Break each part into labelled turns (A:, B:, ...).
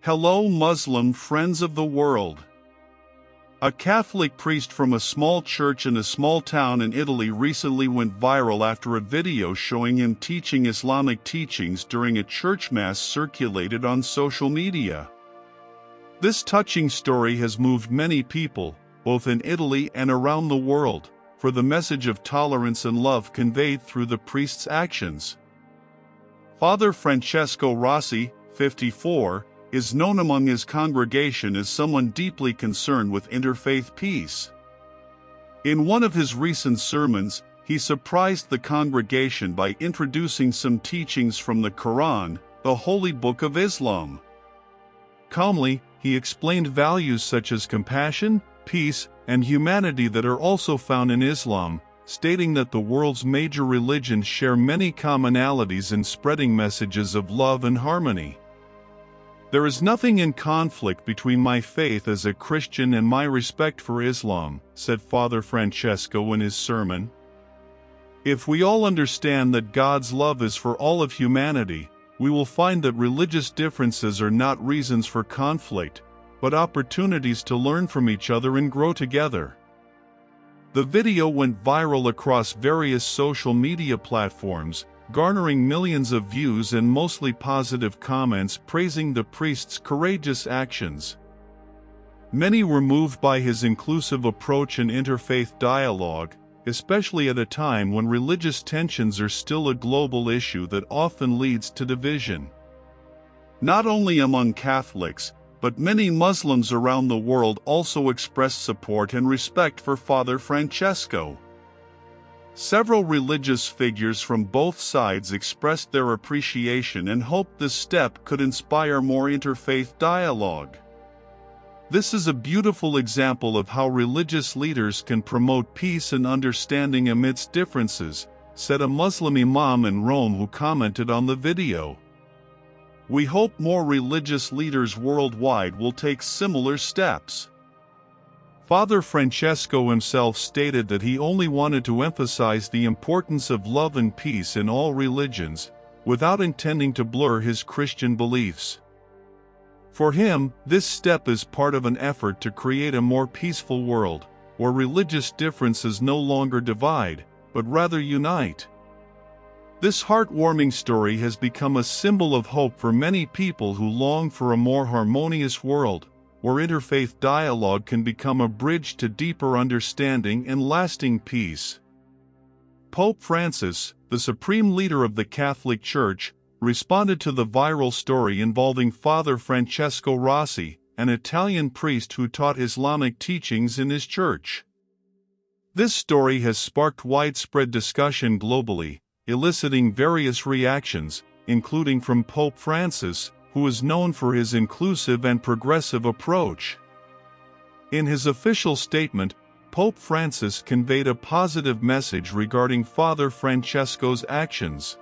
A: Hello Muslim friends of the world. A Catholic priest from a small church in a small town in Italy recently went viral after a video showing him teaching Islamic teachings during a church mass circulated on social media. This touching story has moved many people, both in Italy and around the world, for the message of tolerance and love conveyed through the priest's actions. Father Francesco Rossi, 54, is known among his congregation as someone deeply concerned with interfaith peace. In one of his recent sermons, he surprised the congregation by introducing some teachings from the Qur'an, the holy book of Islam. Calmly, he explained values such as compassion, peace, and humanity that are also found in Islam, stating that the world's major religions share many commonalities in spreading messages of love and harmony. There is nothing in conflict between my faith as a Christian and my respect for Islam, said Father Francesco in his sermon. If we all understand that God's love is for all of humanity, we will find that religious differences are not reasons for conflict, but opportunities to learn from each other and grow together. The video went viral across various social media platforms, garnering millions of views and mostly positive comments praising the priest's courageous actions. Many were moved by his inclusive approach and interfaith dialogue, especially at a time when religious tensions are still a global issue that often leads to division. Not only among Catholics, but many Muslims around the world also expressed support and respect for Father Francesco. Several religious figures from both sides expressed their appreciation and hoped this step could inspire more interfaith dialogue. This is a beautiful example of how religious leaders can promote peace and understanding amidst differences, said a Muslim imam in Rome who commented on the video. We hope more religious leaders worldwide will take similar steps. Father Francesco himself stated that he only wanted to emphasize the importance of love and peace in all religions, without intending to blur his Christian beliefs. For him, this step is part of an effort to create a more peaceful world, where religious differences no longer divide, but rather unite. This heartwarming story has become a symbol of hope for many people who long for a more harmonious world, where interfaith dialogue can become a bridge to deeper understanding and lasting peace. Pope Francis, the supreme leader of the Catholic Church, responded to the viral story involving Father Francesco Rossi, an Italian priest who taught Islamic teachings in his church. This story has sparked widespread discussion globally, eliciting various reactions, including from Pope Francis, who is known for his inclusive and progressive approach. In his official statement, Pope Francis conveyed a positive message regarding Father Francesco's actions.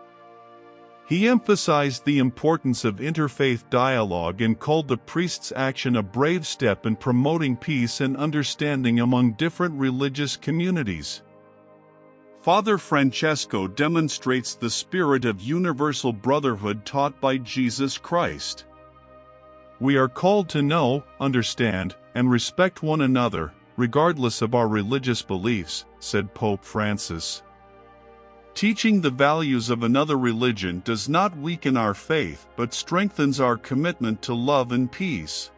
A: He emphasized the importance of interfaith dialogue and called the priest's action a brave step in promoting peace and understanding among different religious communities. Father Francesco demonstrates the spirit of universal brotherhood taught by Jesus Christ. We are called to know, understand, and respect one another, regardless of our religious beliefs, said Pope Francis. Teaching the values of another religion does not weaken our faith but strengthens our commitment to love and peace.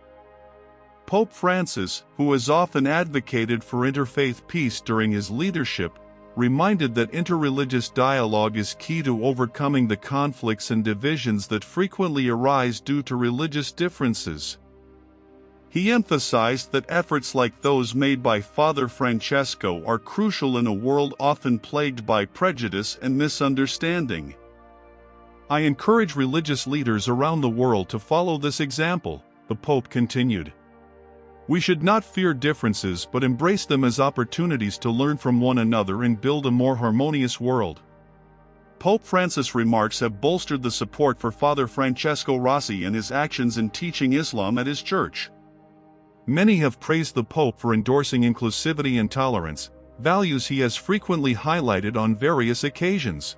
A: Pope Francis, who has often advocated for interfaith peace during his leadership, reminded that interreligious dialogue is key to overcoming the conflicts and divisions that frequently arise due to religious differences. He emphasized that efforts like those made by Father Francesco are crucial in a world often plagued by prejudice and misunderstanding. I encourage religious leaders around the world to follow this example, the Pope continued. We should not fear differences but embrace them as opportunities to learn from one another and build a more harmonious world. Pope Francis' remarks have bolstered the support for Father Francesco Rossi and his actions in teaching Islam at his church. Many have praised the Pope for endorsing inclusivity and tolerance, values he has frequently highlighted on various occasions.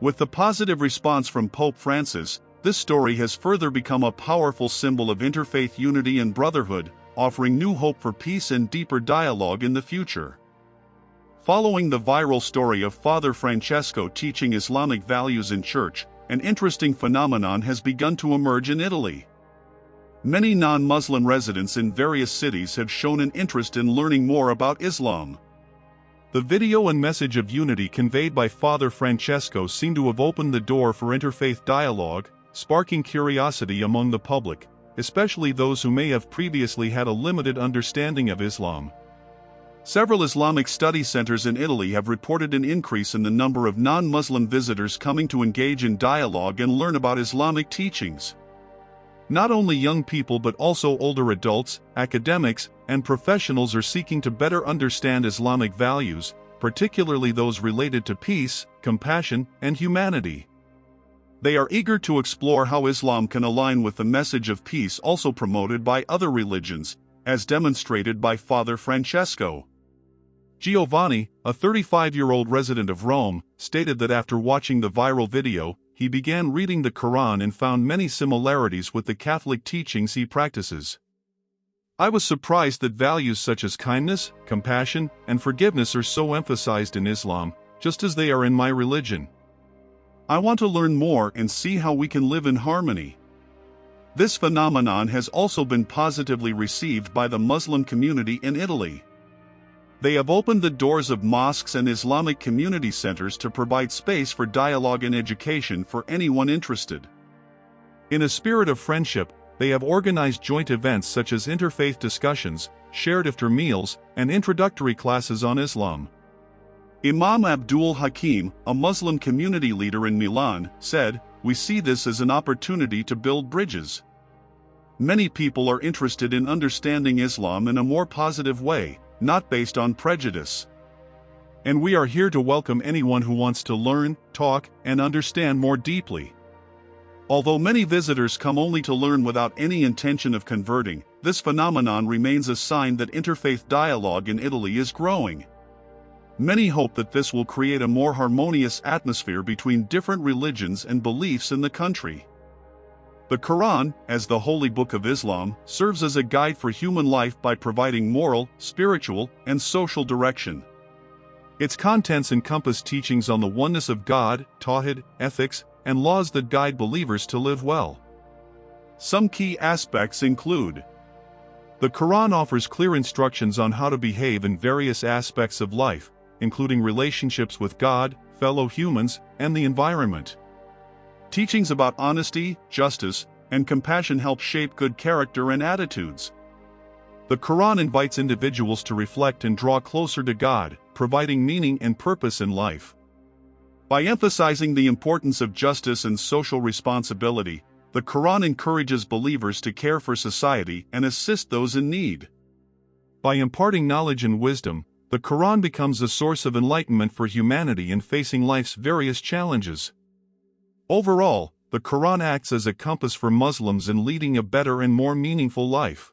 A: With the positive response from Pope Francis, This story has further become a powerful symbol of interfaith unity and brotherhood, offering new hope for peace and deeper dialogue in the future. Following the viral story of Father Francesco teaching Islamic values in church, an interesting phenomenon has begun to emerge in Italy. Many non-Muslim residents in various cities have shown an interest in learning more about Islam. The video and message of unity conveyed by Father Francesco seem to have opened the door for interfaith dialogue, sparking curiosity among the public, especially those who may have previously had a limited understanding of Islam. Several Islamic study centers in Italy have reported an increase in the number of non-Muslim visitors coming to engage in dialogue and learn about Islamic teachings. Not only young people but also older adults, academics, and professionals are seeking to better understand Islamic values, particularly those related to peace, compassion, and humanity. They are eager to explore how Islam can align with the message of peace also promoted by other religions, as demonstrated by Father Francesco. Giovanni, a 35-year-old resident of Rome, stated that after watching the viral video, he began reading the Qur'an and found many similarities with the Catholic teachings he practices. I was surprised that values such as kindness, compassion, and forgiveness are so emphasized in Islam, just as they are in my religion. I want to learn more and see how we can live in harmony. This phenomenon has also been positively received by the Muslim community in Italy. They have opened the doors of mosques and Islamic community centers to provide space for dialogue and education for anyone interested. In a spirit of friendship, they have organized joint events such as interfaith discussions, shared iftar meals, and introductory classes on Islam. Imam Abdul Hakim, a Muslim community leader in Milan, said, "We see this as an opportunity to build bridges. Many people are interested in understanding Islam in a more positive way, not based on prejudice. And we are here to welcome anyone who wants to learn, talk, and understand more deeply." Although many visitors come only to learn without any intention of converting, this phenomenon remains a sign that interfaith dialogue in Italy is growing. Many hope that this will create a more harmonious atmosphere between different religions and beliefs in the country. The Quran, as the holy book of Islam, serves as a guide for human life by providing moral, spiritual, and social direction. Its contents encompass teachings on the oneness of God, tawhid, ethics, and laws that guide believers to live well. Some key aspects include: the Quran offers clear instructions on how to behave in various aspects of life, including relationships with God, fellow humans, and the environment. Teachings about honesty, justice, and compassion help shape good character and attitudes. The Quran invites individuals to reflect and draw closer to God, providing meaning and purpose in life. By emphasizing the importance of justice and social responsibility, the Quran encourages believers to care for society and assist those in need. By imparting knowledge and wisdom, the Quran becomes a source of enlightenment for humanity in facing life's various challenges. Overall, the Quran acts as a compass for Muslims in leading a better and more meaningful life.